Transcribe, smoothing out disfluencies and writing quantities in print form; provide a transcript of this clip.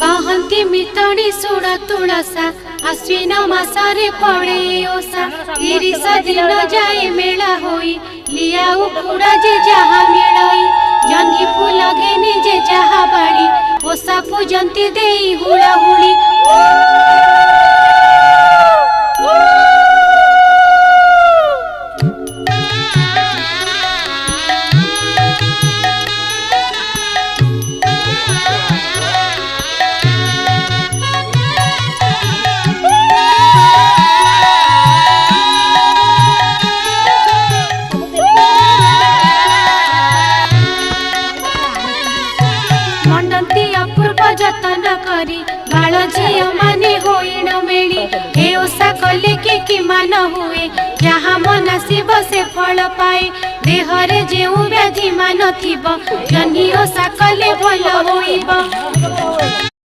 कहती मितड़ी सुण तुलसा आश्विन मासरे पड़े ओसा 30 दिन जाए मेला होई लिया उखुड़ा जे जहा मिलई जंगी फूल घेनी जे जहा बाड़ी ओसा पूजंती देई हुड़ा हुड़ी जतन करी बाल झील माने होइण मेली हे ओसा कले कि मान हुए जहाँ मनासिब से फल पाए देहरे जेउ व्याधि मान थिब जन्ही ओसा कले भल होइब।